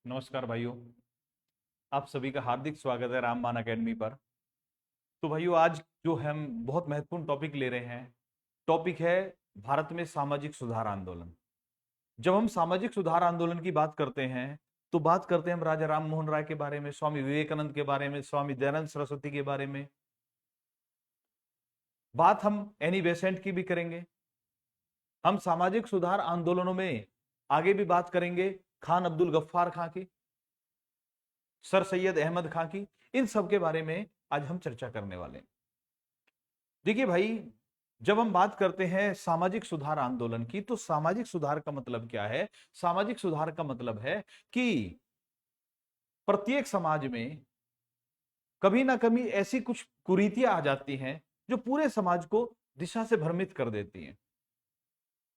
नमस्कार भाइयों। आप सभी का हार्दिक स्वागत है रामबाण एकेडमी पर। तो भाइयों, आज जो हम बहुत महत्वपूर्ण टॉपिक ले रहे हैं, टॉपिक है भारत में सामाजिक सुधार आंदोलन। जब हम सामाजिक सुधार आंदोलन की बात करते हैं तो बात करते हैं हम राजा राम मोहन राय के बारे में, स्वामी विवेकानंद के बारे में, स्वामी दयानंद सरस्वती के बारे में। बात हम एनी बेसेंट की भी करेंगे। हम सामाजिक सुधार आंदोलनों में आगे भी बात करेंगे खान अब्दुल गफ्फार खां की, सर सैयद अहमद खां की। इन सब के बारे में आज हम चर्चा करने वाले हैं। देखिए भाई, जब हम बात करते हैं सामाजिक सुधार आंदोलन की तो सामाजिक सुधार का मतलब क्या है? सामाजिक सुधार का मतलब है कि प्रत्येक समाज में कभी ना कभी ऐसी कुछ कुरीतियां आ जाती हैं जो पूरे समाज को दिशा से भ्रमित कर देती हैं।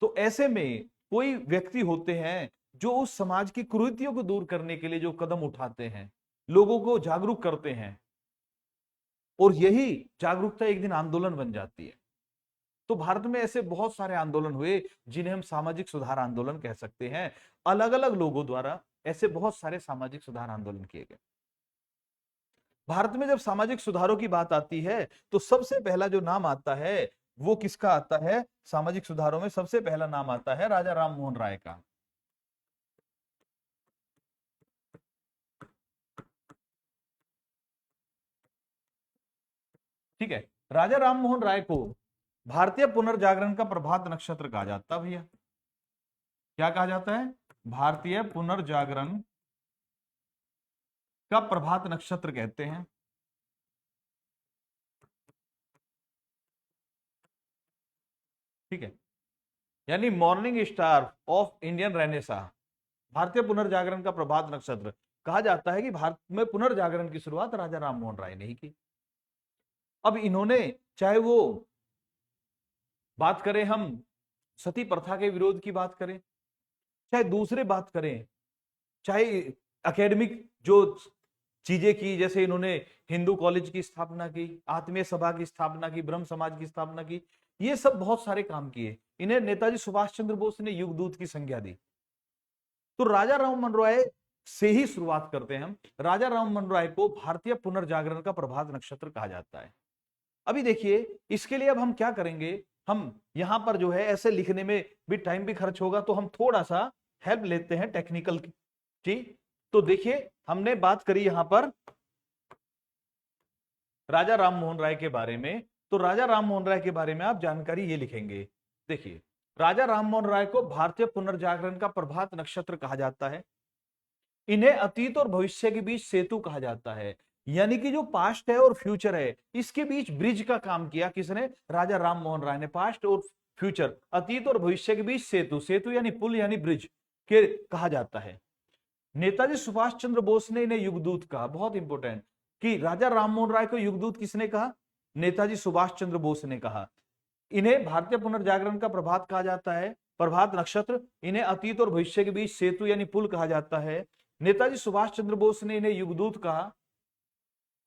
तो ऐसे में कोई व्यक्ति होते हैं जो उस समाज की कुरीतियों को दूर करने के लिए जो कदम उठाते हैं, लोगों को जागरूक करते हैं, और यही जागरूकता एक दिन आंदोलन बन जाती है। तो भारत में ऐसे बहुत सारे आंदोलन हुए जिन्हें हम सामाजिक सुधार आंदोलन कह सकते हैं। अलग अलग लोगों द्वारा ऐसे बहुत सारे सामाजिक सुधार आंदोलन किए गए। भारत में जब सामाजिक सुधारों की बात आती है तो सबसे पहला जो नाम आता है वो किसका आता है? सामाजिक सुधारों में सबसे पहला नाम आता है राजा राम मोहन राय का। ठीक है। राजा राम मोहन राय को भारतीय पुनर्जागरण का प्रभात नक्षत्र कहा जाता है। भैया, क्या कहा जाता है? भारतीय पुनर्जागरण का प्रभात नक्षत्र कहते हैं। ठीक है, यानी morning star of Indian Renaissance. भारतीय पुनर्जागरण का प्रभात नक्षत्र कहा जाता है कि भारत में पुनर्जागरण की शुरुआत राजा राम मोहन राय ने ही की। अब इन्होंने, चाहे वो बात करें हम सती प्रथा के विरोध की बात करें, चाहे दूसरे बात करें, चाहे एकेडमिक जो चीजें की, जैसे इन्होंने हिंदू कॉलेज की स्थापना की, आत्मीय सभा की स्थापना की, ब्रह्म समाज की स्थापना की, ये सब बहुत सारे काम किए। इन्हें नेताजी सुभाष चंद्र बोस ने युगदूत की संज्ञा दी। तो राजा राममोहन राय से ही शुरुआत करते हैं हम। राजा राममोहन राय को भारतीय पुनर्जागरण का प्रभात नक्षत्र कहा जाता है। अभी देखिए, इसके लिए अब हम क्या करेंगे, हम यहां पर जो है ऐसे लिखने में भी टाइम भी खर्च होगा, तो हम थोड़ा सा हेल्प लेते हैं टेक्निकल की। तो देखिए, हमने बात करी यहां पर राजा राममोहन राय के बारे में। तो राजा राममोहन राय के बारे में आप जानकारी ये लिखेंगे। देखिए, राजा राममोहन राय को भारतीय पुनर्जागरण का प्रभात नक्षत्र कहा जाता है। इन्हें अतीत और भविष्य के बीच सेतु कहा जाता है, यानी कि जो पास्ट है और फ्यूचर है इसके बीच ब्रिज का काम किया किसने? राजा राममोहन राय ने। पास्ट और फ्यूचर, अतीत और भविष्य के बीच सेतु, सेतु यानी पुल यानी ब्रिज के कहा जाता है। नेताजी सुभाष चंद्र बोस ने इन्हें युगदूत कहा। बहुत इंपॉर्टेंट कि राजा राममोहन राय को युगदूत किसने कहा? नेताजी सुभाष चंद्र बोस ने कहा। इन्हें भारतीय पुनर्जागरण का प्रभात कहा जाता है, प्रभात नक्षत्र। इन्हें अतीत और भविष्य के बीच सेतु यानी पुल कहा जाता है। नेताजी सुभाष चंद्र बोस ने इन्हें युगदूत कहा।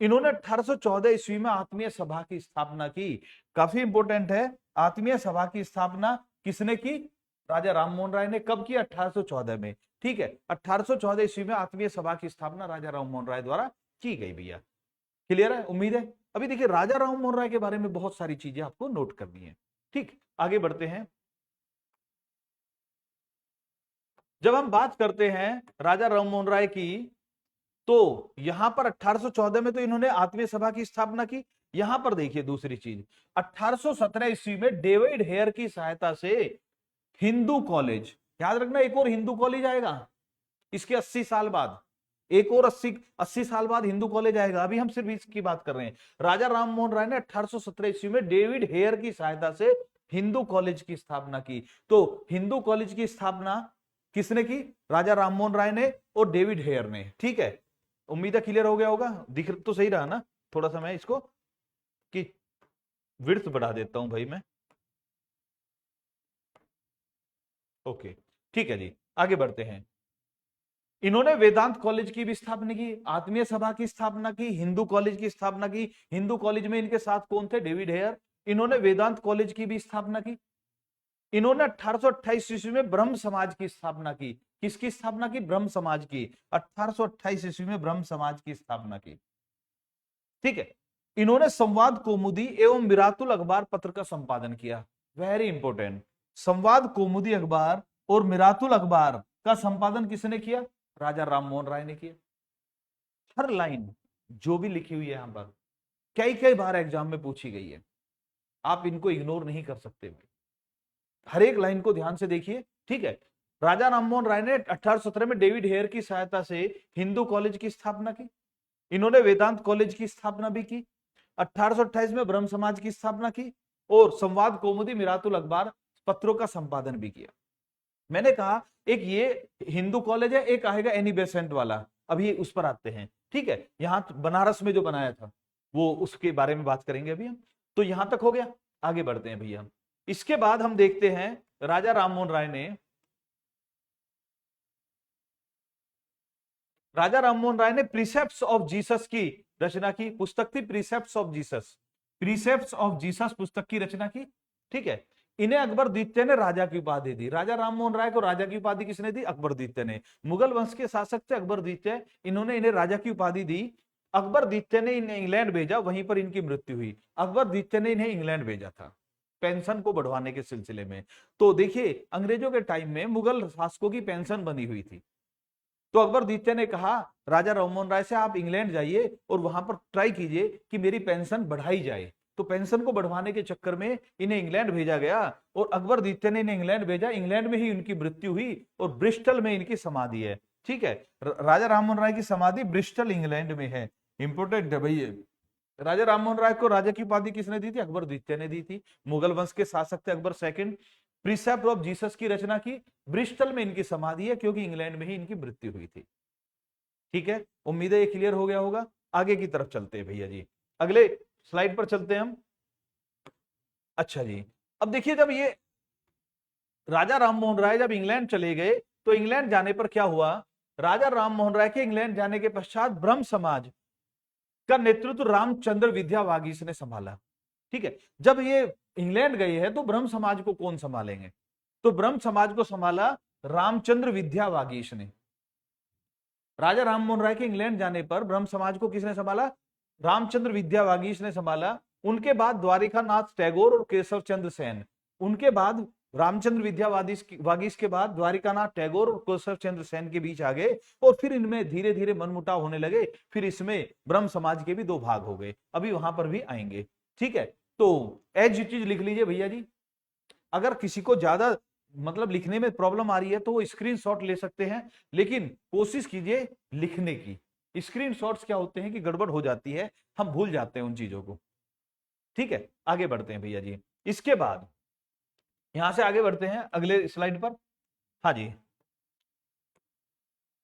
इन्होंने 1814 ईस्वी में आत्मीय सभा की स्थापना की। काफी इंपॉर्टेंट है, आत्मीय सभा की स्थापना किसने की? राजा राममोहन राय ने। कब की? 1814 में। ठीक है, 1814 ईस्वी में आत्मीय सभा की स्थापना राजा राममोहन राय द्वारा की गई। भैया क्लियर है? उम्मीद है। अभी देखिए, राजा राममोहन राय के बारे में बहुत सारी चीजें आपको नोट करनी है। ठीक, आगे बढ़ते हैं। जब हम बात करते हैं राजा राममोहन राय की, तो यहां पर 1814 में तो इन्होंने आत्मीय सभा की स्थापना की। यहां पर देखिए दूसरी चीज, 1817 ईस्वी में डेविड हेयर की सहायता से हिंदू कॉलेज, याद रखना एक और हिंदू कॉलेज आएगा इसके 80 साल बाद, एक और 80 साल बाद हिंदू कॉलेज आएगा। अभी हम सिर्फ इसकी बात कर रहे हैं। राजा राममोहन राय ने 1817 ईस्वी में डेविड हेयर की सहायता से हिंदू कॉलेज की स्थापना की। तो हिंदू कॉलेज की स्थापना किसने की? राजा राममोहन राय ने और डेविड हेयर ने। ठीक है, उम्मीद है क्लियर हो गया होगा। दिख तो सही रहा ना? थोड़ा सा मैं इसको कि विड्थ बढ़ा देता हूं भाई मैं। ओके, ठीक है जी, आगे बढ़ते हैं। इन्होंने वेदांत कॉलेज की भी स्थापना की, आत्मीय सभा की स्थापना की, हिंदू कॉलेज की स्थापना की। हिंदू कॉलेज में इनके साथ कौन थे? David Hare. इन्होंने वेदांत कॉलेज की भी स्थापना की। इन्होंने 1828 ईस्वी में ब्रह्म समाज की स्थापना की। किसकी स्थापना की? ब्रह्म समाज की। 1828 ईस्वी में ब्रह्म समाज की स्थापना की। ठीक है। इन्होंने संवाद कौमुदी एवं मिरातुल अखबार पत्र का संपादन किया। Very important. संवाद कौमुदी अखबार और मिरातुल अखबार का संपादन किसने किया? राजा राममोहन राय ने किया। हर लाइन जो भी लिखी हुई है यहां पर कई कई बार एग्जाम में पूछी गई है, आप इनको इग्नोर नहीं कर सकते। हर एक लाइन को ध्यान से देखिए। ठीक है। राजा राममोहन राय ने 1817 में डेविड हेयर की सहायता से हिंदू कॉलेज की स्थापना की। इन्होंने वेदांत कॉलेज की स्थापना भी की। 1828 में ब्रह्म समाज की स्थापना की और संवाद कौमुदी मिरातुल अखबार पत्रों का संपादन भी किया। मैंने कहा एक ये हिंदू कॉलेज है, एक आएगा एनी बेसेंट वाला, अभी उस पर आते हैं। ठीक है। यहां बनारस में जो बनाया था वो उसके बारे में बात करेंगे अभी हम। तो यहां तक हो गया, आगे बढ़ते हैं भैया। इसके बाद हम देखते हैं राजा राममोहन राय ने प्रीसेप्ट्स ऑफ जीसस की रचना की। पुस्तक थी precepts of Jesus. Precepts of Jesus पुस्तक की रचना की। ठीक है। इन्हें अकबर द्वितीय ने राजा की उपाधि दी। राजा राममोहन राय को राजा की उपाधि किसने दी? अकबर द्वितीय ने। मुगल वंश के शासक थे अकबर द्वितीय, इन्होंने इन्हें राजा की उपाधि दी। अकबर द्वितीय ने इन्हें इंग्लैंड भेजा, वहीं पर इनकी मृत्यु हुई। अकबर द्वितीय ने इन्हें इंग्लैंड भेजा था पेंशन को बढ़वाने के सिलसिले में। तो देखिए अंग्रेजों के टाइम में मुगल शासकों की पेंशन बनी हुई थी। तो अकबर द्वितीय ने कहा राजा राममोहन राय से आप इंग्लैंड जाइए और वहां पर ट्राई कीजिए कि मेरी पेंशन बढ़ाई जाए। तो पेंशन को बढ़वाने के चक्कर में इन्हें इंग्लैंड भेजा गया और अकबर द्वितीय ने इन्हें इंग्लैंड भेजा। इंग्लैंड में ही इनकी मृत्यु हुई और ब्रिस्टल में इनकी समाधि है। ठीक है। राजा राममोहन राय की समाधि ब्रिस्टल इंग्लैंड में है। इंपोर्टेंट है भैया। राजा राममोहन राय को राजा की उपाधि किसने दी थी? अकबर द्वितीय ने दी थी। मुगल वंश के शासक थे Akbar second. Precept of Jesus की रचना की। ब्रिस्टल में इनकी समाधि है क्योंकि इंग्लैंड में ही इनकी मृत्यु हुई थी। ठीक है। उम्मीद है ये क्लियर हो गया होगा। आगे की तरफ चलते हैं भैया जी, अगले स्लाइड पर चलते हैं हम। अच्छा जी, अब देखिए जब ये राजा राममोहन राय जब इंग्लैंड चले गए तो इंग्लैंड जाने पर क्या हुआ? राजा राममोहन राय के इंग्लैंड जाने के पश्चात ब्रह्म समाज का नेतृत्व रामचंद्र विद्या वागीश ने संभाला। ठीक है। जब ये इंग्लैंड गए हैं तो ब्रह्म समाज को कौन संभालेंगे? तो ब्रह्म समाज को संभाला रामचंद्र विद्या वागीश ने। राजा राममोहन राय के इंग्लैंड जाने पर ब्रह्म समाज को किसने संभाला? रामचंद्र विद्या वागीश ने संभाला। उनके बाद द्वारिका नाथ टैगोर और केशव चंद्र सेन। उनके बाद रामचंद्र विद्या वागीश के बाद द्वारिकानाथ टैगोर और केशव चंद्र सेन के बीच आ गए और फिर इनमें धीरे धीरे मनमुटाव होने लगे। फिर इसमें ब्रह्म समाज के भी दो भाग हो गए, अभी वहां पर भी आएंगे। ठीक है। तो एज चीज लिख लीजिए भैया जी। अगर किसी को ज्यादा मतलब लिखने में प्रॉब्लम आ रही है तो वो स्क्रीनशॉट ले सकते हैं, लेकिन कोशिश कीजिए लिखने की। स्क्रीनशॉट्स क्या होते हैं कि गड़बड़ हो जाती है, हम भूल जाते हैं उन चीजों को। ठीक है। आगे बढ़ते हैं भैया जी। इसके बाद यहां से आगे बढ़ते हैं अगले स्लाइड पर। हाँ जी,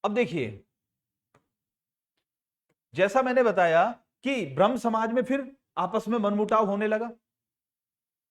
अब देखिए जैसा मैंने बताया कि ब्रह्म समाज में फिर आपस में मनमुटाव होने लगा।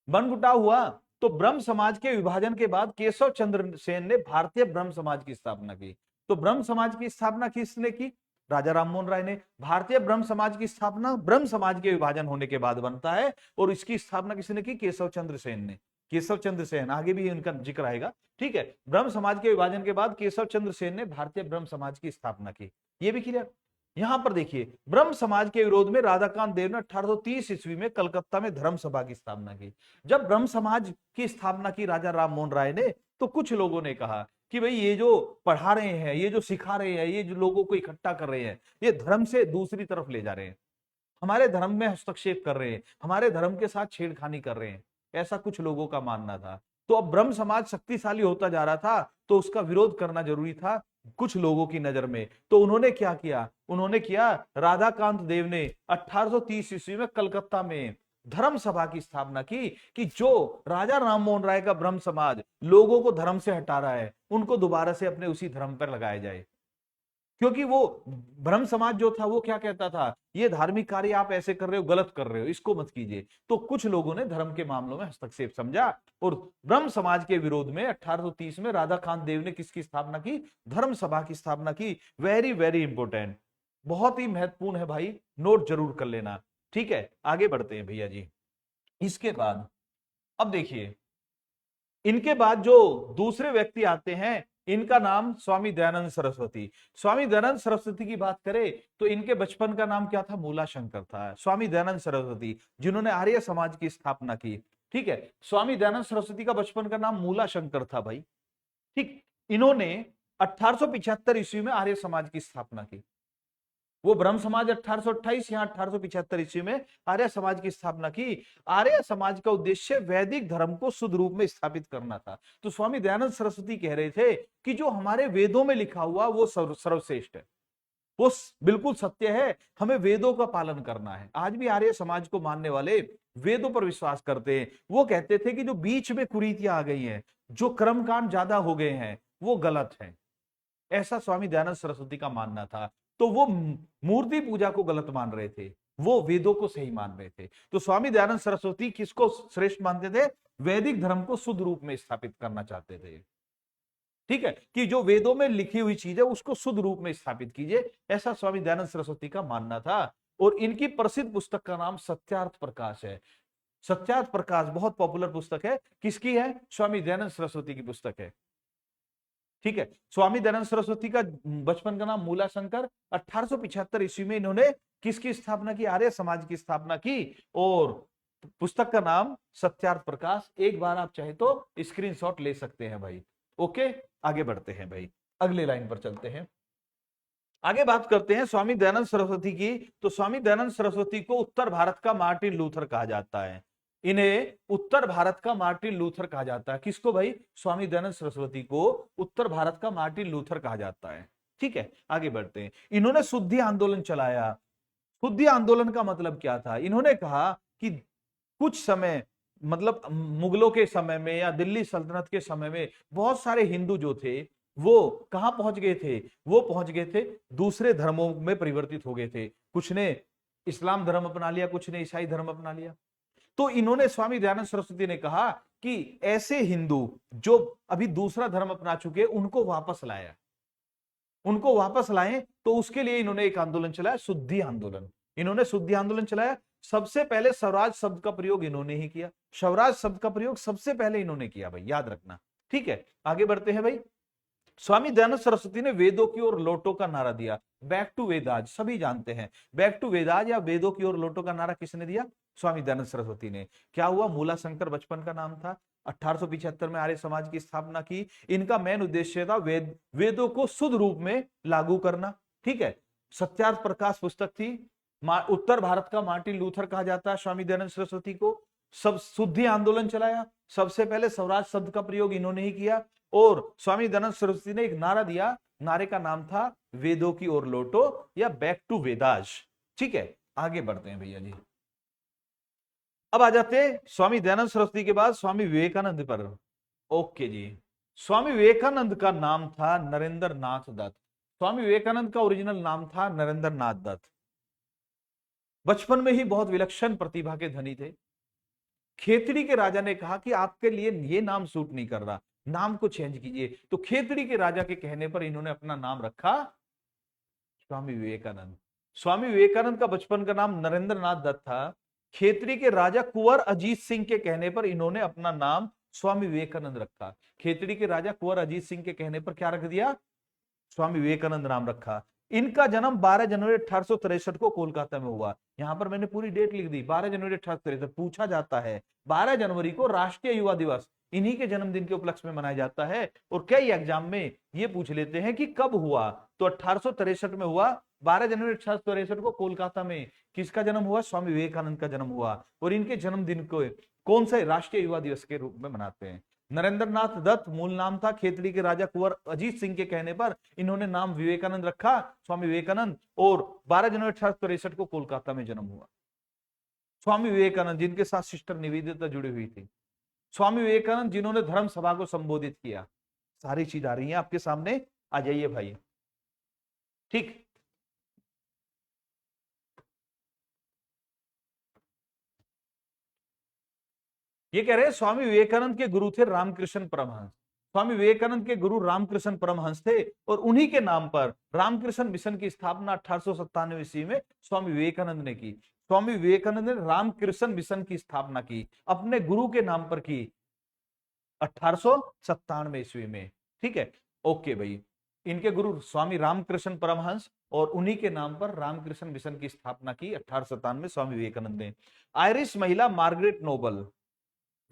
मनमुटाव हुआ तो ब्रह्म समाज के विभाजन के बाद केशव चंद्र सेन ने भारतीय ब्रह्म समाज की स्थापना की। तो ब्रह्म समाज की स्थापना किसने की? राजा राममोहन राय ने। भारतीय ब्रह्म समाज की स्थापना ब्रह्म समाज के विभाजन होने के बाद बनता है और इसकी स्थापना किसने की? केशव चंद्र सेन ने। केशव चंद्र सेन, आगे भी इनका जिक्र आएगा। ठीक है। ब्रह्म समाज के विभाजन के बाद केशव चंद्र सेन ने भारतीय ब्रह्म समाज की स्थापना की। ये भी क्लियर। यहां पर देखिए ब्रह्म समाज के विरोध में राधाकांत देव ने 1830 ईस्वी में कलकत्ता में धर्म सभा की स्थापना की। जब ब्रह्म समाज की स्थापना की राजा राममोहन राय ने तो कुछ लोगों ने कहा कि भाई ये जो पढ़ा रहे हैं, ये जो सिखा रहे हैं, ये जो लोगों को इकट्ठा कर रहे हैं, ये धर्म से दूसरी तरफ ले जा रहे हैं, हमारे धर्म में हस्तक्षेप कर रहे हैं, हमारे धर्म के साथ छेड़खानी कर रहे हैं। ऐसा कुछ लोगों का मानना था। तो अब ब्रह्म समाज शक्तिशाली होता जा रहा था तो उसका विरोध करना जरूरी था कुछ लोगों की नजर में। तो उन्होंने क्या किया? उन्होंने किया राधाकांत देव ने 1830 ईस्वी में कलकत्ता में धर्म सभा की स्थापना की कि जो राजा राममोहन राय का ब्रह्म समाज लोगों को धर्म से हटा रहा है उनको दोबारा से अपने उसी धर्म पर लगाया जाए। क्योंकि वो ब्रह्म समाज जो था वो क्या कहता था? ये धार्मिक कार्य आप ऐसे कर रहे हो, गलत कर रहे हो, इसको मत कीजिए। तो कुछ लोगों ने धर्म के मामलों में हस्तक्षेप समझा और ब्रह्म समाज के विरोध में 1830 में राधाकांत देव ने किसकी स्थापना की? धर्म सभा की स्थापना की। वेरी वेरी इंपोर्टेंट, बहुत ही महत्वपूर्ण है भाई, नोट जरूर कर लेना। ठीक है। आगे बढ़ते हैं भैया जी। इसके बाद अब देखिए इनके बाद जो दूसरे व्यक्ति आते हैं, इनका नाम स्वामी दयानंद सरस्वती। स्वामी दयानंद सरस्वती की बात करें तो इनके बचपन का नाम क्या था? मूला शंकर था। स्वामी दयानंद सरस्वती जिन्होंने आर्य समाज की स्थापना की, ठीक है, स्वामी दयानंद सरस्वती का बचपन का नाम मूला शंकर था भाई। ठीक, इन्होंने 1875 ईस्वी में आर्य समाज की स्थापना की। वो ब्रह्म समाज 1828, यहां 1875 ईस्वी में आर्य समाज की स्थापना की। आर्य समाज का उद्देश्य वैदिक धर्म को शुद्ध रूप में स्थापित करना था। तो स्वामी दयानंद सरस्वती कह रहे थे कि जो हमारे वेदों में लिखा हुआ वो सर्वश्रेष्ठ है, वो बिल्कुल सत्य है, हमें वेदों का पालन करना है। आज भी आर्य समाज को मानने वाले वेदों पर विश्वास करते हैं। वो कहते थे कि जो बीच में कुरीतियां आ गई हैं, जो कर्मकांड ज्यादा हो गए हैं, वो गलत है। ऐसा स्वामी दयानंद सरस्वती का मानना था। तो वो मूर्ति पूजा को गलत मान रहे थे, वो वेदों को सही मान रहे थे। तो स्वामी दयानंद सरस्वती किसको श्रेष्ठ मानते थे? वैदिक धर्म को शुद्ध रूप में स्थापित करना चाहते थे। ठीक है, कि जो वेदों में लिखी हुई चीज है उसको शुद्ध रूप में स्थापित कीजिए, ऐसा स्वामी दयानंद सरस्वती का मानना था। और इनकी प्रसिद्ध पुस्तक का नाम सत्यार्थ प्रकाश है। सत्यार्थ प्रकाश बहुत पॉपुलर पुस्तक है। किसकी है? स्वामी दयानंद सरस्वती की पुस्तक है। ठीक है, स्वामी दयानंद सरस्वती का बचपन का नाम मूला शंकर। 1875 ईस्वी में इन्होंने किसकी स्थापना की? आर्य समाज की स्थापना की। और पुस्तक का नाम सत्यार्थ प्रकाश। एक बार आप चाहे तो स्क्रीनशॉट ले सकते हैं भाई। ओके, आगे बढ़ते हैं भाई, अगले लाइन पर चलते हैं। आगे बात करते हैं स्वामी दयानंद सरस्वती की। तो स्वामी दयानंद सरस्वती को उत्तर भारत का मार्टिन लूथर कहा जाता है। इन्हें उत्तर भारत का मार्टिन लूथर कहा जाता है। किसको भाई? स्वामी दयानंद सरस्वती को उत्तर भारत का मार्टिन लूथर कहा जाता है। ठीक है, आगे बढ़ते हैं। इन्होंने शुद्धि आंदोलन चलाया। शुद्धि आंदोलन का मतलब क्या था? इन्होंने कहा कि कुछ समय, मतलब मुगलों के समय में या दिल्ली सल्तनत के समय में बहुत सारे हिंदू जो थे वो कहां पहुंच गए थे? वो पहुंच गए थे दूसरे धर्मों में परिवर्तित हो गए थे। कुछ ने इस्लाम धर्म अपना लिया, कुछ ने ईसाई धर्म अपना लिया। तो इन्होंने, स्वामी दयानंद सरस्वती ने कहा कि ऐसे हिंदू जो अभी दूसरा धर्म अपना चुके उनको वापस लाया, उनको वापस लाएं। तो उसके लिए इन्होंने एक आंदोलन चलाया, शुद्धि आंदोलन। इन्होंने शुद्धि आंदोलन चलाया। सबसे पहले स्वराज शब्द का प्रयोग इन्होंने ही किया। स्वराज शब्द का प्रयोग सबसे पहले इन्होंने किया भाई, याद रखना। ठीक है, आगे बढ़ते हैं भाई। स्वामी दयानंद सरस्वती ने वेदों की ओर लौटो का नारा दिया। बैक टू वेदाज, सभी जानते हैं बैक टू वेदाज या वेदों की ओर लौटो का नारा किसने दिया? स्वामी दयानंद सरस्वती ने। क्या हुआ? मूला शंकर बचपन का नाम था। 1875 में आर्य समाज की स्थापना की। इनका मेन उद्देश्य था वेदों को शुद्ध रूप में लागू करना। ठीक है, सत्यार्थ प्रकाश पुस्तक थी। उत्तर भारत का मार्टिन लूथर कहा जाता है स्वामी दयानंद सरस्वती को। सब शुद्धि आंदोलन चलाया। सबसे पहले स्वराज शब्द का प्रयोग इन्होंने ही किया। और स्वामी दयानंद सरस्वती ने एक नारा दिया, नारे का नाम था वेदों की ओर लौटो या बैक टू वेदास। ठीक है, आगे बढ़ते हैं भैया जी। अब आ जाते हैं स्वामी दयानंद सरस्वती के बाद स्वामी विवेकानंद पर। ओके जी, स्वामी विवेकानंद का नाम था नरेंद्र नाथ दत्त। स्वामी विवेकानंद का ओरिजिनल नाम था नरेंद्र नाथ दत्त। बचपन में ही बहुत विलक्षण प्रतिभा के धनी थे। खेतड़ी के राजा ने कहा कि आपके लिए ये नाम सूट नहीं कर रहा, नाम को चेंज कीजिए। तो खेतड़ी के राजा के कहने पर इन्होंने अपना नाम रखा स्वामी विवेकानंद। स्वामी विवेकानंद का बचपन का नाम नरेंद्र नाथ दत्त था। खेतड़ी के राजा कुंवर अजीत सिंह के कहने पर इन्होंने अपना नाम स्वामी विवेकानंद रखा। खेतड़ी के राजा कुंवर अजीत सिंह के कहने पर क्या रख दिया? स्वामी विवेकानंद नाम रखा। इनका जन्म 12 जनवरी 1863 को कोलकाता में हुआ। यहां पर मैंने पूरी डेट लिख दी, 12 जनवरी 1863। पूछा जाता है 12 जनवरी को राष्ट्रीय युवा दिवस इन्हीं के जन्मदिन के उपलक्ष्य में मनाया जाता है। और कई एग्जाम में ये पूछ लेते हैं कि कब हुआ, तो 1863 में हुआ। 12 जनवरी 1863 को कोलकाता में किसका जन्म हुआ? स्वामी विवेकानंद का जन्म हुआ। और इनके जन्मदिन को कौन से राष्ट्रीय युवा दिवस के रूप में मनाते हैं? नरेंद्र नाथ दत्त मूल नाम था। खेतड़ी के राजा कुंवर अजीत सिंह के कहने पर इन्होंने नाम विवेकानंद रखा, स्वामी विवेकानंद। और 12 जनवरी 1863 को कोलकाता में जन्म हुआ। स्वामी विवेकानंद जिनके साथ सिस्टर निवेदिता जुड़ी हुई थी। स्वामी विवेकानंद जिन्होंने धर्म सभा को संबोधित किया। सारी चीज आ रही है आपके सामने, आ जाइए भाई। ठीक, ये कह रहे हैं स्वामी विवेकानंद के गुरु थे रामकृष्ण परमहंस। स्वामी विवेकानंद के गुरु रामकृष्ण परमहंस थे। और उन्हीं के नाम पर रामकृष्ण मिशन की स्थापना 1897 ईस्वी में स्वामी विवेकानंद ने की। स्वामी विवेकानंद ने रामकृष्ण मिशन की स्थापना की, अपने गुरु के नाम पर की। 1897 ईस्वी में। ठीक है, ओके भाई। इनके गुरु स्वामी रामकृष्ण परमहंस, और उन्हीं के नाम पर रामकृष्ण मिशन की स्थापना की 1897 में स्वामी विवेकानंद ने। आयरिश महिला मार्गरेट नोबल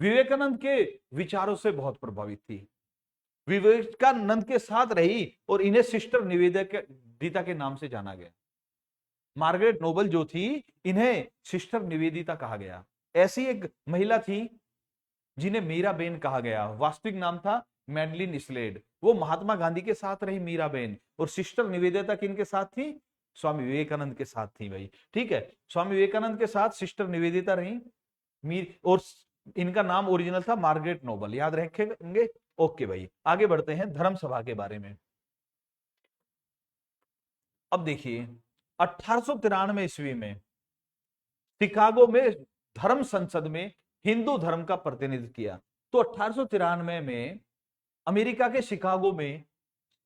विवेकानंद के विचारों से बहुत प्रभावित थी, विवेकानंद के साथ रही, और इन्हें सिस्टर निवेदिता के नाम से जाना गया। मार्गरेट नोबल जो थी, इन्हें सिस्टर निवेदिता कहा गया। ऐसी एक महिला थी जिन्हें मीराबेन कहा गया, वास्तविक नाम था मैडलिन स्लेड। वो महात्मा गांधी के साथ रही मीराबेन, और सिस्टर निवेदिता किनके साथ थी? स्वामी विवेकानंद के साथ थी भाई। ठीक है, स्वामी विवेकानंद के साथ सिस्टर निवेदिता रही और इनका नाम ओरिजिनल था मार्गरेट नोबल, याद रखेंगे। ओके भाई, आगे बढ़ते हैं धर्म सभा के बारे में। अब देखिए 1893 ईस्वी में शिकागो में धर्म संसद में हिंदू धर्म का प्रतिनिधित्व किया। तो 1893 में अमेरिका के शिकागो में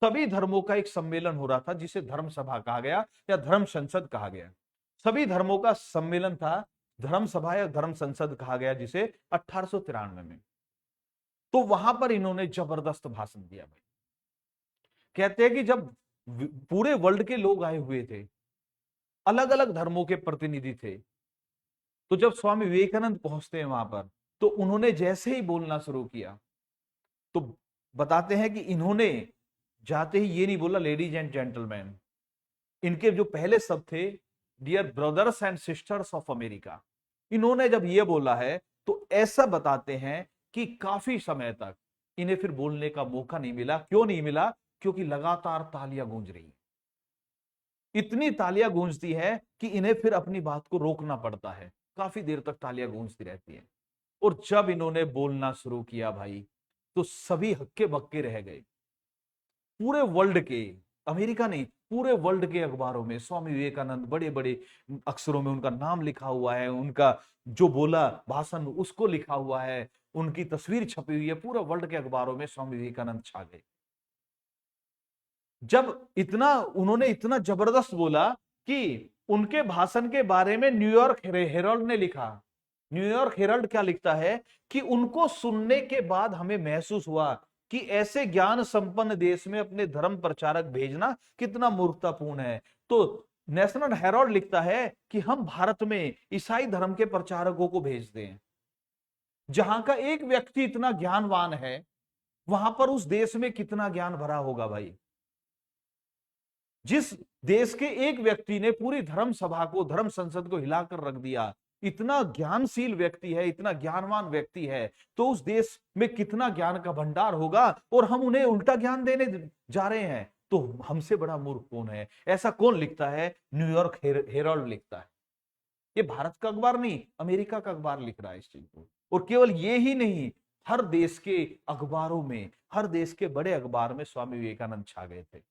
सभी धर्मों का एक सम्मेलन हो रहा था, जिसे धर्म सभा कहा गया या धर्म संसद कहा गया। सभी धर्मों का सम्मेलन था, धर्म सभा या धर्म संसद कहा गया जिसे 1893 में। तो वहां पर इन्होंने जबरदस्त भाषण दिया भाई। कहते हैं कि जब पूरे वर्ल्ड के लोग आए हुए थे, अलग अलग धर्मों के प्रतिनिधि थे, तो जब स्वामी विवेकानंद पहुंचते हैं वहां पर, तो उन्होंने जैसे ही बोलना शुरू किया, तो बताते हैं कि इन्होंने जाते ही ये नहीं बोला लेडीज एंड जेंटलमैन। इनके जो पहले शब्द थे, dear brothers and sisters of America. इन्होंने जब ये बोला है, तो ऐसा बताते हैं कि काफी समय तक इन्हें फिर बोलने का मौका नहीं मिला। क्यों नहीं मिला? क्योंकि लगातार तालियां गूंज रही, इतनी तालियां गूंजती है कि इन्हें फिर अपनी बात को रोकना पड़ता है। काफी देर तक तालियां गूंजती रहती है। और जब इन्होंने बोलना शुरू किया भाई, तो सभी हक्के बक्के रह गए। पूरे वर्ल्ड के, अमेरिका नहीं, पूरे वर्ल्ड के अखबारों में स्वामी विवेकानंद बड़े बड़े अक्षरों में उनका नाम लिखा हुआ है, उनका जो बोला भाषण उसको लिखा हुआ है, उनकी तस्वीर छपी हुई है। पूरे वर्ल्ड के अखबारों में स्वामी विवेकानंद छा गए। जब इतना उन्होंने इतना जबरदस्त बोला कि उनके भाषण के बारे में न्यूयॉर्क हेराल्ड ने लिखा। न्यूयॉर्क हेराल्ड क्या लिखता है कि उनको सुनने के बाद हमें महसूस हुआ कि ऐसे ज्ञान संपन्न देश में अपने धर्म प्रचारक भेजना कितना मूर्खतापूर्ण है। तो नेशनल हेराल्ड लिखता है कि हम भारत में ईसाई धर्म के प्रचारकों को भेज दें। जहां का एक व्यक्ति इतना ज्ञानवान है, वहां पर उस देश में कितना ज्ञान भरा होगा भाई। जिस देश के एक व्यक्ति ने पूरी धर्म सभा को, धर्म संसद को हिलाकर रख दिया, इतना ज्ञानशील व्यक्ति है, इतना ज्ञानवान व्यक्ति है, तो उस देश में कितना ज्ञान का भंडार होगा। और हम उन्हें उल्टा ज्ञान देने जा रहे हैं, तो हमसे बड़ा मूर्ख कौन है? ऐसा कौन लिखता है? न्यूयॉर्क हेराल्ड लिखता है। ये भारत का अखबार नहीं, अमेरिका का अखबार लिख रहा है इस चीज को। और केवल ये ही नहीं, हर देश के अखबारों में, हर देश के बड़े अखबार में स्वामी विवेकानंद छा गए थे।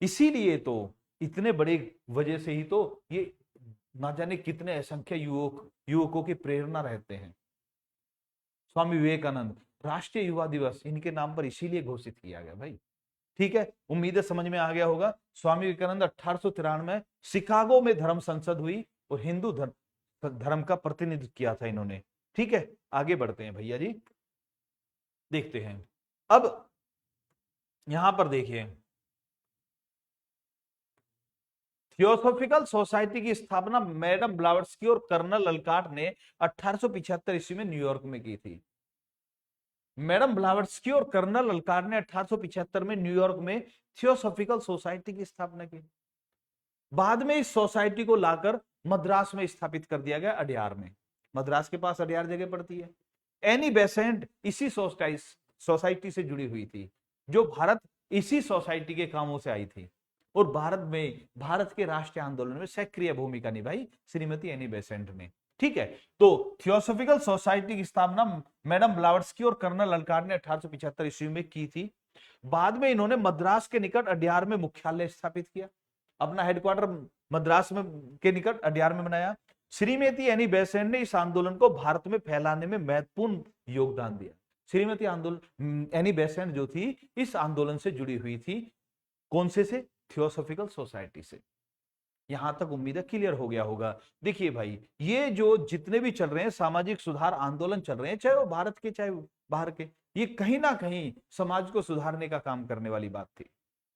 इसीलिए तो इतने बड़े वजह से ही तो ये ना जाने कितने असंख्य युवकों की प्रेरणा रहते हैं। स्वामी विवेकानंद राष्ट्रीय युवा दिवस इनके नाम पर इसीलिए घोषित किया गया भाई। ठीक है, उम्मीद है समझ में आ गया होगा। स्वामी विवेकानंद 1893 में शिकागो में धर्म संसद हुई और हिंदू धर्म का प्रतिनिधित्व किया था इन्होंने। ठीक है, आगे बढ़ते हैं भैया जी, देखते हैं। अब यहां पर देखिए, थियोसॉफिकल सोसाइटी की स्थापना मैडम ब्लावत्स्की और कर्नल अलकाट ने 1875 ईस्वी में न्यूयॉर्क में की थी। मैडम ब्लावत्स्की और कर्नल अलकाट ने 1875 में न्यूयॉर्क में थियोसॉफिकल सोसाइटी की स्थापना की। बाद में इस सोसाइटी को लाकर मद्रास में स्थापित कर दिया गया, अड्यार में। मद्रास के पास अड्यार जगह पड़ती है। एनी बेसेंट इसी सोसाइटी से जुड़ी हुई थी, जो भारत इसी सोसाइटी के कामों से आई थी, और भारत के राष्ट्रीय आंदोलन में सक्रिय भूमिका निभाई श्रीमती एनी बेसेंट ने। ठीक है, तो थियोसॉफिकल सोसाइटी की स्थापना मैडम ब्लावत्स्की और कर्नल अलकाट ने 1875 ईस्वी में की थी। बाद में इन्होंने मद्रास के निकट अड्यार में मुख्यालय स्थापित किया, अपना हेडक्वार्टर मद्रास में के निकट अड्यार में बनाया। श्रीमती एनी बेसेंट ने इस आंदोलन को भारत में फैलाने में महत्वपूर्ण योगदान दिया। श्रीमती एनी बेसेंट जो थी, इस आंदोलन से जुड़ी हुई थी। कौन से? थियोसॉफिकल सोसाइटी से। यहां तक उम्मीद है क्लियर हो गया होगा। देखिए भाई, ये जो जितने भी चल रहे हैं सामाजिक सुधार आंदोलन चल रहे हैं, चाहे वो भारत के चाहे बाहर के, ये कहीं ना कहीं समाज को सुधारने का काम करने वाली बात थी।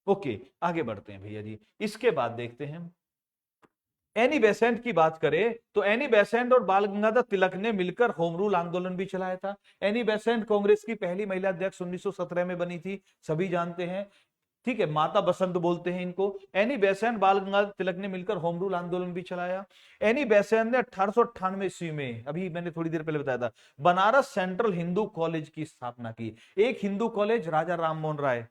ओके, आगे बढ़ते हैं भैया जी। इसके बाद देखते हैं एनी बेसेंट की बात करें तो एनी बेसेंट और बाल गंगाधर तिलक ने मिलकर होम रूल आंदोलन भी चलाया था। एनी बेसेंट कांग्रेस की पहली महिला अध्यक्ष 1917 में बनी थी, सभी जानते हैं। ठीक है, माता बसंत बोलते हैं इनको। एनी बेसेंट बाल गंगाधर तिलक ने मिलकर होम रूल आंदोलन भी चलाया। एनी बेसेंट ने 1898 ईस्वी में, अभी मैंने थोड़ी देर पहले बताया था, बनारस सेंट्रल हिंदू कॉलेज की स्थापना की। एक हिंदू कॉलेज राजा राममोहन राय,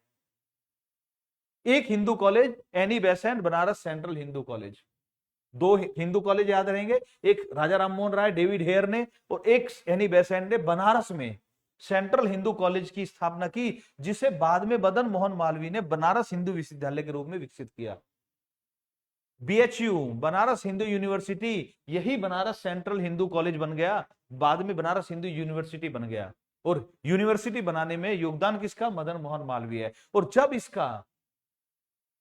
एक Hindu college Annie Besant Banaras central Hindu college, दो हिंदू कॉलेज याद रहेंगे, एक राजा राममोहन राय डेविड हेयर ने और एक एनी बेसेंट ने बनारस में सेंट्रल हिंदू कॉलेज की स्थापना की, जिसे बाद में मदन मोहन मालवीय ने बनारस हिंदू विश्वविद्यालय के रूप में विकसित किया। बीएचयू बनारस हिंदू यूनिवर्सिटी, यही बनारस सेंट्रल हिंदू कॉलेज बन गया, बाद में बनारस हिंदू यूनिवर्सिटी बन गया। और यूनिवर्सिटी बनाने में योगदान किसका? मदन मोहन मालवीय है। और जब इसका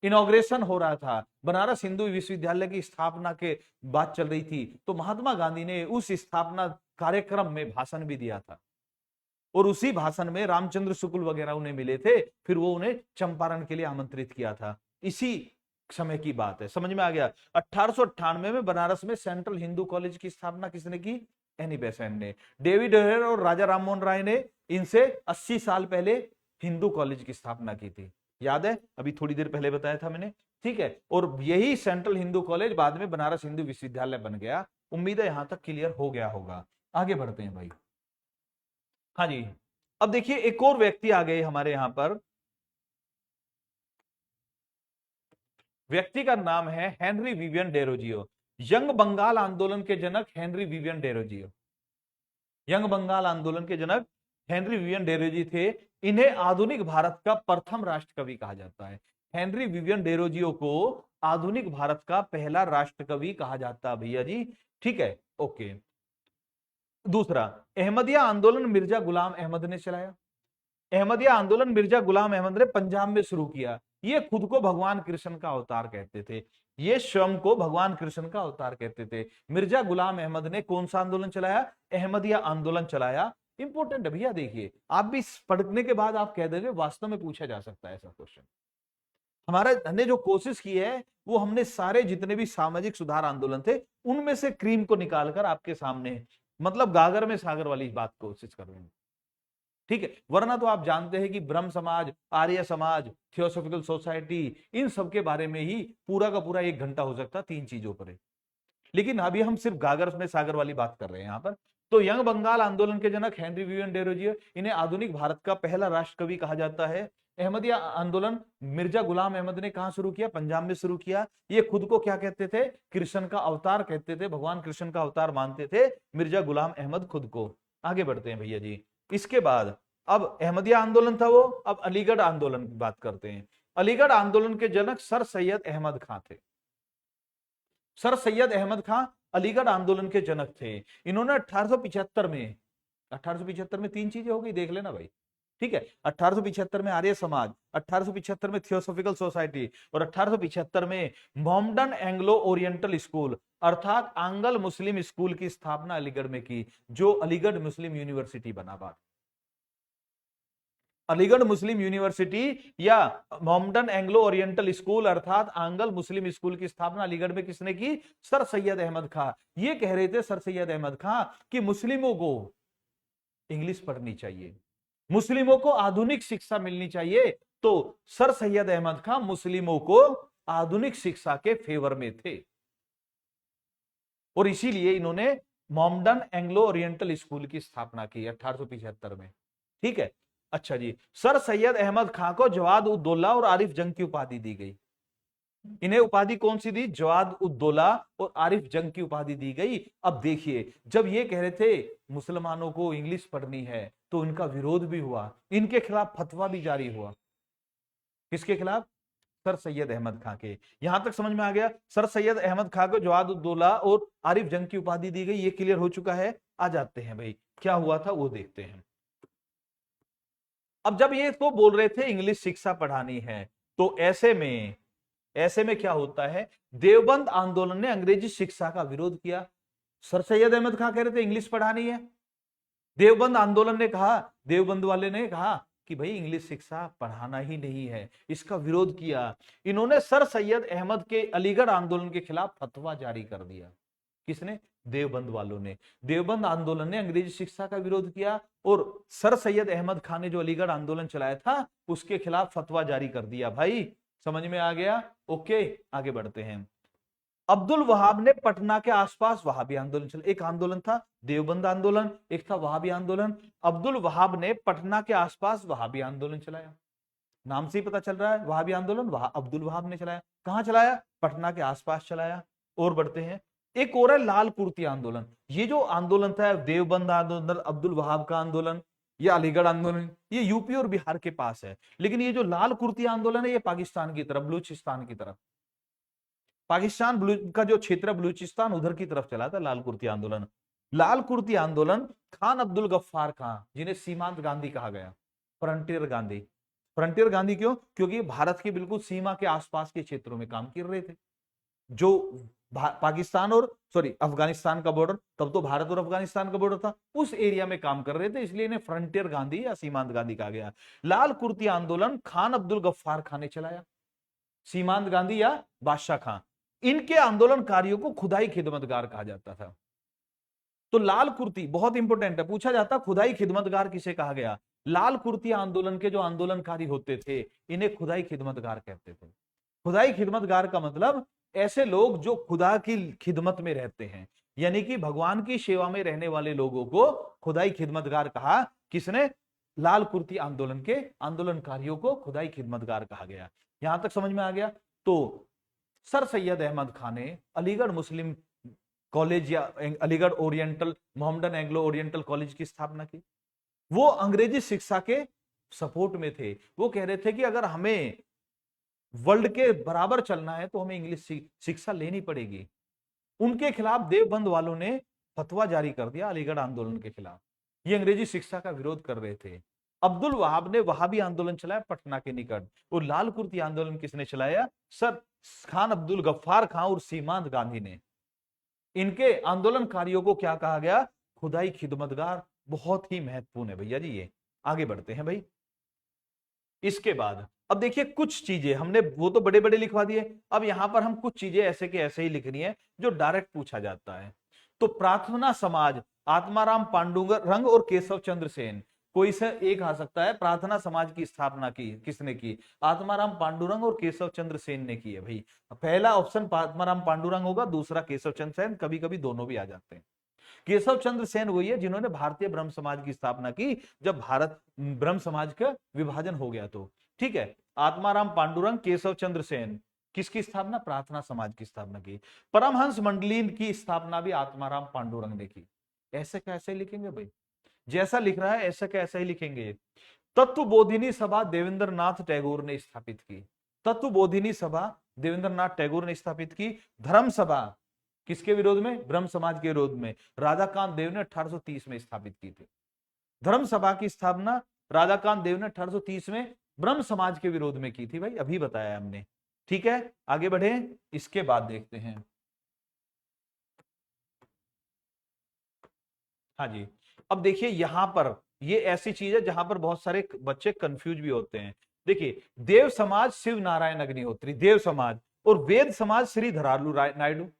इनॉग्रेशन हो रहा था, बनारस हिंदू विश्वविद्यालय की स्थापना के बात चल रही थी, तो महात्मा गांधी ने उस स्थापना कार्यक्रम में भाषण भी दिया था। और उसी भाषण में रामचंद्र शुक्ल वगैरह उन्हें मिले थे, फिर वो उन्हें चंपारण के लिए आमंत्रित किया था। इसी समय की बात है, समझ में आ गया। 1898 में बनारस में सेंट्रल हिंदू कॉलेज की स्थापना किसने की? एनी बेसेंट ने। डेविड हेयर और राजा राममोहन राय ने इनसे 80 साल पहले हिंदू कॉलेज की स्थापना की थी, याद है, अभी थोड़ी देर पहले बताया था मैंने। ठीक है, और यही सेंट्रल हिंदू कॉलेज बाद में बनारस हिंदू विश्वविद्यालय बन गया। उम्मीद है यहां तक क्लियर हो गया होगा। आगे बढ़ते हैं भाई। हाँ जी, अब देखिए एक और व्यक्ति आ गए हमारे यहां पर, व्यक्ति का नाम है Henry Vivian Derozio. Young Bengal आंदोलन के जनक Henry Vivian Derozio, young Bengal आंदोलन के जनक हेनरी विवियन डेरोजी थे। इन्हें आधुनिक भारत का प्रथम राष्ट्रकवि कहा जाता है। हेनरी विवियन डेरोजियो को आधुनिक भारत का पहला राष्ट्रकवि कहा जाता है भैया जी। ठीक है, ओके। दूसरा, अहमदिया आंदोलन मिर्जा गुलाम अहमद ने चलाया। अहमदिया आंदोलन मिर्जा गुलाम अहमद ने पंजाब में शुरू किया। ये खुद को भगवान कृष्ण का अवतार कहते थे, ये स्वयं को भगवान कृष्ण का अवतार कहते थे। मिर्जा गुलाम अहमद ने कौन सा आंदोलन चलाया? अहमदिया आंदोलन चलाया। इंपॉर्टेंट है भैया, देखिए आप भी पढ़ने के बाद आप कह दोगे, वास्तव में पूछा जा सकता है ऐसा क्वेश्चन। हमारा हमने जो कोशिश की है वो हमने सारे जितने भी सामाजिक सुधार आंदोलन थे उनमें से क्रीम को निकालकर आपके सामने, मतलब गागर में सागर वाली बात कोशिश कर रहे हैं। ठीक है, वरना तो आप जानते हैं कि ब्रह्म समाज, आर्य समाज, थियोसॉफिकल सोसाइटी, इन सब के बारे में ही पूरा का पूरा 1 घंटा हो सकता, 3 चीजों पर। लेकिन अभी हम सिर्फ गागर में सागर वाली बात कर रहे हैं यहां पर। तो यंग बंगाल आंदोलन के जनक हेनरी विवियन डेरोजियो, इन्हें आधुनिक भारत का पहला राष्ट्रकवि कहा जाता है। अहमदिया आंदोलन मिर्जा गुलाम अहमद ने कहां शुरू किया? पंजाब में शुरू किया। ये खुद को क्या कहते थे? कृष्ण का अवतार कहते थे, भगवान कृष्ण का अवतार मानते थे मिर्जा गुलाम अहमद खुद को। आगे बढ़ते हैं भैया जी। इसके बाद अब अहमदिया आंदोलन था वो, अब अलीगढ़ आंदोलन की बात करते हैं। अलीगढ़ आंदोलन के जनक सर सैयद अहमद खां थे। सर सैयद अहमद खां अलीगढ़ आंदोलन के जनक थे। इन्होंने 1875 में, 1875 में 3 चीजें हो गई, देख लेना भाई। ठीक है, 1875 में आर्य समाज, 1875 में थियोसॉफिकल सोसाइटी और 1875 में मोहम्मडन एंग्लो ओरिएंटल स्कूल अर्थात आंग्ल मुस्लिम स्कूल की स्थापना अलीगढ़ में की, जो अलीगढ़ मुस्लिम यूनिवर्सिटी बना बाद। अलीगढ़ मुस्लिम यूनिवर्सिटी या मोहम्मडन एंग्लो ओरिएंटल स्कूल अर्थात आंग्ल मुस्लिम स्कूल की स्थापना अलीगढ़ में किसने की? सर सैयद अहमद खां। ये कह रहे थे सर सैयद अहमद खां कि मुस्लिमों को इंग्लिश पढ़नी चाहिए, मुस्लिमों को आधुनिक शिक्षा मिलनी चाहिए। तो सर सैयद अहमद खां मुस्लिमों को आधुनिक शिक्षा के फेवर में थे और इसीलिए इन्होंने मोहम्मडन एंग्लो ओरिएंटल स्कूल की स्थापना की 1875 में। ठीक है, अच्छा जी। सर सैयद अहमद खां को जवाद उद दौला और आरिफ जंग की उपाधि दी गई। इन्हें उपाधि कौन सी दी? जवाद उद दौला और आरिफ जंग की उपाधि दी गई। अब देखिए, जब ये कह रहे थे मुसलमानों को इंग्लिश पढ़नी है तो इनका विरोध भी हुआ, इनके खिलाफ फतवा भी जारी हुआ। किसके खिलाफ? सर सैयद अहमद खां के। यहां तक समझ में आ गया। सर सैयद अहमद खां को जवाद उद दौला और आरिफ जंग की उपाधि दी गई, ये क्लियर हो चुका है। आ जाते हैं भाई, क्या हुआ था वो देखते हैं। अब जब ये तो बोल रहे थे इंग्लिश शिक्षा पढ़ानी है, तो ऐसे में ऐसे में क्या होता है, देवबंद आंदोलन ने अंग्रेजी शिक्षा का विरोध किया। सर सैयद अहमद खां कह रहे थे इंग्लिश पढ़ानी है, देवबंद आंदोलन ने कहा, देवबंद वाले ने कहा कि भाई इंग्लिश शिक्षा पढ़ाना ही नहीं है, इसका विरोध किया। इन्होंने सर सैयद अहमद के अलीगढ़ आंदोलन के खिलाफ फतवा जारी कर दिया। किसने? देवबंद वालों ने। देवबंद आंदोलन ने अंग्रेजी शिक्षा का विरोध किया और सर सैयद अहमद खान ने जो अलीगढ़ आंदोलन चलाया था उसके खिलाफ फतवा जारी कर दिया। भाई समझ में आ गया? ओके, आगे बढ़ते हैं। अब्दुल वहाब ने पटना के आसपास वहाबी आंदोलन चला। एक आंदोलन था देवबंद आंदोलन, एक था वहाबी आंदोलन। अब्दुल वहाब ने पटना के आसपास वहाबी आंदोलन चलाया। नाम से ही पता चल रहा है वहाबी आंदोलन अब्दुल वहाब ने चलाया। कहां चलाया? पटना के आसपास चलाया। और बढ़ते हैं, एक और है लाल कुर्ती आंदोलन। ये जो आंदोलन था, देवबंद आंदोलन, अब्दुल वहाब का आंदोलन, ये अलीगढ़ आंदोलन, ये यूपी और बिहार के पास है। लेकिन ये जो लाल कुर्ती आंदोलन है ये पाकिस्तान की तरफ, बलूचिस्तान की तरफ, पाकिस्तान का जो क्षेत्र बलूचिस्तान उधर की तरफ चला था लाल कुर्ती आंदोलन। लाल कुर्ती आंदोलन खान अब्दुल गफ्फार खान, जिन्हें सीमांत गांधी कहा गया, फ्रंटियर गांधी। फ्रंटियर गांधी क्यों? क्योंकि भारत की बिल्कुल सीमा के आसपास के क्षेत्रों में काम कर रहे थे। जो पाकिस्तान और अफगानिस्तान का बॉर्डर, तब तो भारत और अफगानिस्तान का बॉर्डर था, उस एरिया में काम कर रहे थे, इसलिए इन्हें फ्रंटियर गांधी या सीमांत गांधी कहा गया। लाल कुर्ती आंदोलन खान अब्दुल गफ्फार खान ने चलाया, सीमांत गांधी या बादशाह खां। इनके आंदोलनकारियों को खुदाई खिदमतगार कहा जाता था। तो लाल कुर्ती बहुत इंपॉर्टेंट है, पूछा जाता खुदाई खिदमतगार किसे कहा गया? लाल कुर्ती आंदोलन के जो आंदोलनकारी होते थे इन्हें खुदाई खिदमतगार कहते थे। खुदाई खिदमतगार का मतलब ऐसे लोग जो खुदा की खिदमत में रहते हैं, यानी कि भगवान की सेवा में रहने वाले लोगों को खुदाई खिदमतगार कहा। किसने? लाल कुर्ती आंदोलन के आंदोलनकारियों को खुदाई खिदमतगार कहा गया। यहां तक समझ में आ गया? तो सर सैयद अहमद खान ने अलीगढ़ मुस्लिम कॉलेज या Aligarh oriental, Mohammedan Anglo oriental college की स्थापना की। वो अंग्रेजी शिक्षा के सपोर्ट में थे। वो कह रहे थे कि अगर हमें वर्ल्ड के बराबर चलना है तो हमें इंग्लिश शिक्षा लेनी पड़ेगी। उनके खिलाफ देवबंद वालों ने फतवा जारी कर दिया अलीगढ़ आंदोलन के खिलाफ। ये अंग्रेजी शिक्षा का विरोध कर रहे थे। अब्दुल वहाब ने वहाबी आंदोलन चलाया पटना के निकट, और लाल कुर्ती आंदोलन किसने चलाया? सर खान अब्दुल गफ्फार खां और सीमांत गांधी ने। इनके आंदोलनकारियों को क्या कहा गया? खुदाई खिदमतगार। बहुत ही महत्वपूर्ण है भैया जी ये। आगे बढ़ते हैं भाई। इसके बाद अब देखिए कुछ चीजें हमने वो तो बड़े बड़े लिखवा दिए, अब यहां पर हम कुछ चीजें ऐसे के ऐसे ही लिखनी है जो डायरेक्ट पूछा जाता है। तो प्रार्थना समाज, आत्माराम पांडुरंग और केशव चंद्र सेन, कोई से एक आ सकता है। प्रार्थना समाज की स्थापना की किसने की? आत्माराम पांडुरंग और केशव चंद्र सेन ने की है भाई। पहला ऑप्शन आत्माराम पांडुरंग होगा, दूसरा केशव चंद्र सेन, कभी कभी दोनों भी आ जाते हैं। केशव चंद्र सेन वही है जिन्होंने भारतीय ब्रह्म समाज की स्थापना की जब भारत ब्रह्म समाज का विभाजन हो गया तो। ठीक है, आत्माराम पांडुरंग, केशव चंद्र सेन, किसकी स्थापना? प्रार्थना समाज की स्थापना की। परमहंस मंडली की स्थापना भी आत्माराम पांडुरंग ने की। ऐसे कैसे लिखेंगे भाई? जैसा लिख रहा है ऐसा कैसा ही लिखेंगे। तत्वबोधिनी सभा देवेंद्रनाथ टैगोर ने स्थापित की। तत्वबोधिनी सभा देवेंद्रनाथ टैगोर ने स्थापित की। धर्म सभा किसके विरोध में? ब्रह्म समाज के विरोध में। राधाकांत देव ने 1830 में स्थापित की थी। धर्म सभा की स्थापना राधाकांत देव ने 1830 में ब्रह्म समाज के विरोध में की थी भाई, अभी बताया हमने। ठीक है, आगे बढ़े। इसके बाद देखते हैं, हाँ जी, अब देखिए यहां पर ये ऐसी चीज है जहां पर बहुत सारे बच्चे कंफ्यूज भी होते हैं। देखिए, देव समाज शिव नारायण अग्निहोत्री, देव समाज, और वेद समाज श्री धरालू नायडू।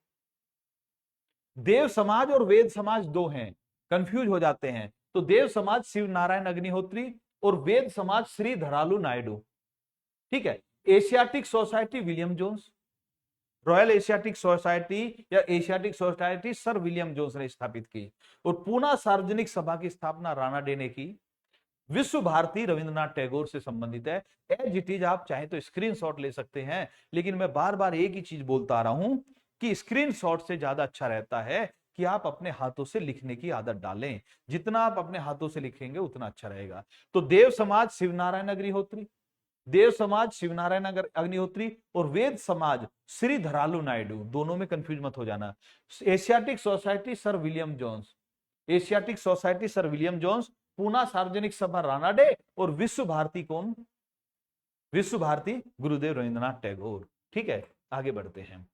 देव समाज और वेद समाज दो हैं, कंफ्यूज हो जाते हैं। तो देव समाज शिव नारायण अग्निहोत्री और वेद समाज श्री धरालू नायडू। ठीक है, Asiatic Society William Jones, Royal Asiatic Society या Asiatic society sir William Jones ने स्थापित की। और पूना सार्वजनिक सभा की स्थापना राणा डे ने की। विश्व भारती रविंद्रनाथ टैगोर से संबंधित है। एज इट इज, आप चाहे तो स्क्रीनशॉट ले सकते हैं, लेकिन मैं बार बार एक ही चीज बोलता आ रहा हूं कि स्क्रीनशॉट से ज्यादा अच्छा रहता है कि आप अपने हाथों से लिखने की आदत डालें। जितना आप अपने हाथों से लिखेंगे उतना अच्छा रहेगा। तो देव समाज शिवनारायण अग्निहोत्री, देव समाज शिवनारायण अग्निहोत्री और वेद समाज श्री धरालू नायडू, दोनों में कंफ्यूज मत हो जाना। Asiatic society sir William Jones, Asiatic society sir William Jones, Poona Sarvajanik Sabha Rana day, और विश्व भारती कौन? विश्व भारती गुरुदेव रविंद्रनाथ टैगोर। ठीक है, आगे बढ़ते हैं।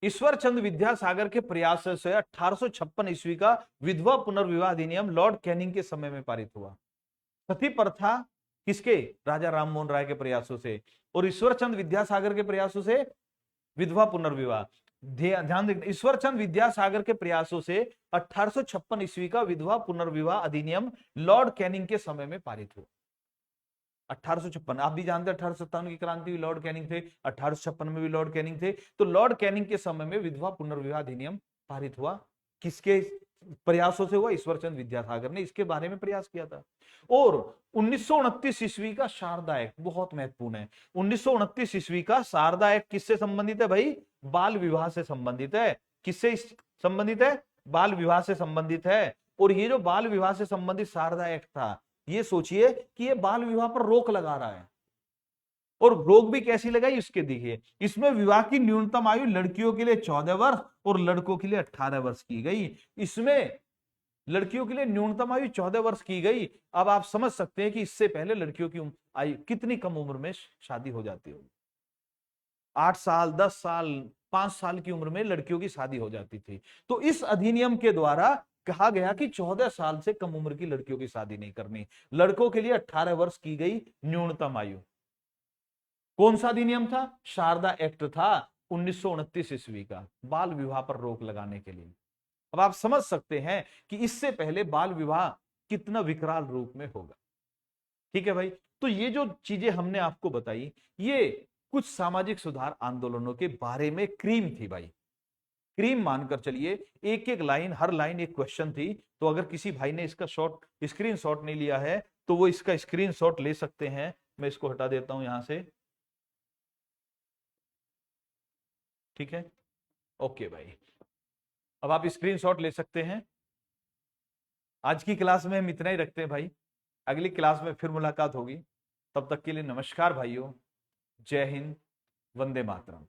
ईश्वर चंद्र विद्यासागर के प्रयास से 1856 ईस्वी का विधवा पुनर्विवाह अधिनियम लॉर्ड कैनिंग के समय में पारित हुआ। सती प्रथा किसके? राजा राममोहन राय के प्रयासों से, और ईश्वर चंद्र विद्यासागर के प्रयासों से विधवा पुनर्विवाह। ध्यान दें, ईश्वर चंद्र विद्यासागर के प्रयासों से 1856 ईस्वी का विधवा पुनर्विवाह अधिनियम लॉर्ड कैनिंग के समय में पारित हुआ। 1856, आप भी जानते हैं 1857 की क्रांति भी लॉर्ड कैनिंग थे, 1856 में भी लॉर्ड कैनिंग थे। तो लॉर्ड कैनिंग के समय में विधवा पुनर्विवाह अधिनियम पारित हुआ। किसके प्रयासों से हुआ? ईश्वरचंद विद्यासागर ने इसके बारे में प्रयास किया था। और 1929 ईस्वी का शारदा एक्ट बहुत महत्वपूर्ण है। 1929 ईस्वी का शारदा एक्ट किससे संबंधित है भाई? बाल विवाह से संबंधित है। किससे संबंधित है? बाल विवाह से संबंधित है। और ये जो बाल विवाह से संबंधित शारदा एक्ट था, ये सोचिए कि ये बाल विवाह पर रोक लगा रहा है। और रोक भी कैसी लगाई इसके देखिए, इसमें विवाह की न्यूनतम आयु लड़कियों के लिए 14 वर्ष और लड़कों के लिए 18 वर्ष की गई। इसमें लड़कियों के लिए न्यूनतम आयु 14 वर्ष की गई। अब आप समझ सकते हैं कि इससे पहले लड़कियों की आयु कितनी कम उम्र में शादी हो जाती होगी। 8 साल, 10 साल, 5 साल की उम्र में लड़कियों की शादी हो जाती थी। तो इस अधिनियम के द्वारा कहा गया कि 14 साल से कम उम्र की लड़कियों की शादी नहीं करनी। लड़कों के लिए 18 वर्ष की गई न्यूनतम आयु। कौन सा अधिनियम था? शारदा एक्ट था 1929 ईस्वी का, बाल विवाह पर रोक लगाने के लिए। अब आप समझ सकते हैं कि इससे पहले बाल विवाह कितना विकराल रूप में होगा। ठीक है भाई, तो ये जो चीजें हमने आपको बताई, ये कुछ सामाजिक सुधार आंदोलनों के बारे में क्रीम थी भाई, क्रीम मानकर चलिए। एक एक लाइन, हर लाइन एक क्वेश्चन थी। तो अगर किसी भाई ने इसका स्क्रीनशॉट नहीं लिया है तो वो इसका स्क्रीनशॉट ले सकते हैं। मैं इसको हटा देता हूं यहां से। ठीक है, ओके भाई, अब आप स्क्रीनशॉट ले सकते हैं। आज की क्लास में हम इतना ही रखते हैं भाई, अगली क्लास में फिर मुलाकात होगी। तब तक के लिए नमस्कार भाइयों, जय हिंद, वंदे मातरम।